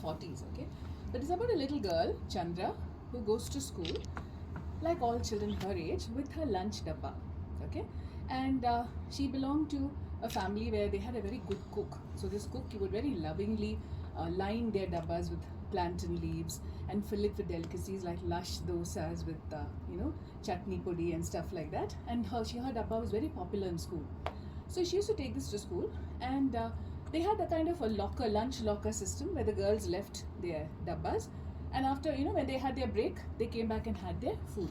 40s, okay? But it's about a little girl, Chandra, who goes to school, like all children her age, with her lunch dabba, okay? And she belonged to a family where they had a very good cook. So this cook would very lovingly line their dabbas with plantain leaves and fill it with delicacies like lush dosas with chutney pudi and stuff like that. And her dabba was very popular in school. So she used to take this to school, and they had a kind of a lunch locker system where the girls left their dabbas, and after when they had their break, they came back and had their food.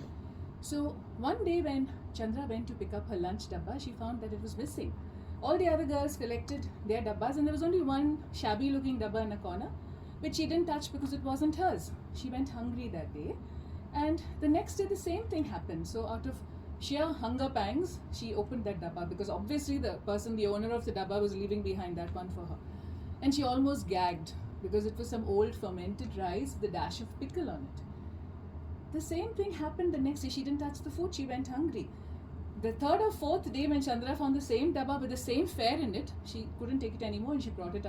So one day when Chandra went to pick up her lunch dabba, she found that it was missing. All the other girls collected their dabbas, and there was only one shabby looking dabba in a corner, which she didn't touch because it wasn't hers. She went hungry that day, and the next day the same thing happened. So out of sheer hunger pangs, she opened that dabba, because obviously the owner of the dabba, was leaving behind that one for her. And she almost gagged, because it was some old fermented rice with a dash of pickle on it. The same thing happened the next day. She didn't touch the food, she went hungry. The third or fourth day, when Chandra found the same dabba with the same fare in it, she couldn't take it anymore, and she brought it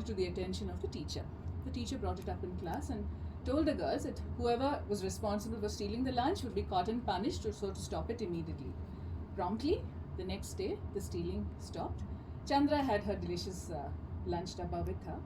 to the attention of the teacher. The teacher brought it up in class and told the girls that whoever was responsible for stealing the lunch would be caught and punished, so to stop it immediately. Promptly, the next day, the stealing stopped. Chandra had her delicious lunch dabba with her,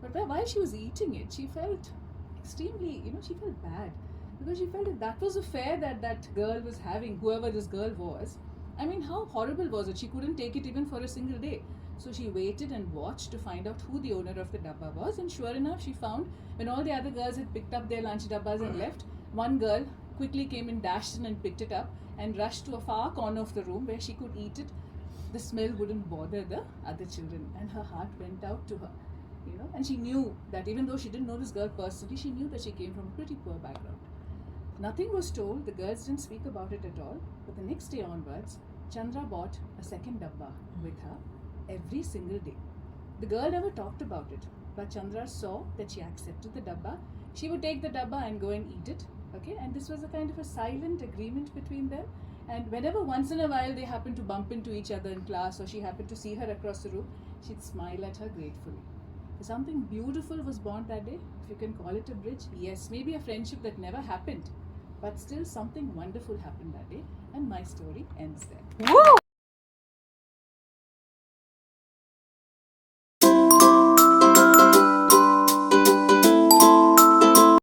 but while she was eating it, she felt extremely, she felt bad, because she felt that was a fare that girl was having, whoever this girl was. I mean, how horrible was it? She couldn't take it even for a single day. So she waited and watched to find out who the owner of the dabba was, and sure enough, she found, when all the other girls had picked up their lunch dabbas and left, one girl quickly came and dashed in and picked it up and rushed to a far corner of the room where she could eat it. The smell wouldn't bother the other children, and her heart went out to her, and she knew that even though she didn't know this girl personally, she knew that she came from a pretty poor background. Nothing was told, the girls didn't speak about it at all, but the next day onwards, Chandra bought a second dabba with her every single day. The girl never talked about it, but Chandra saw that she accepted the dabba. She would take the dabba and go and eat it, okay? And this was a kind of a silent agreement between them. And whenever once in a while they happened to bump into each other in class, or she happened to see her across the room, she'd smile at her gratefully. Something beautiful was born that day, if you can call it a bridge. Yes, maybe a friendship that never happened, but still something wonderful happened that day, and my story ends there. Woo!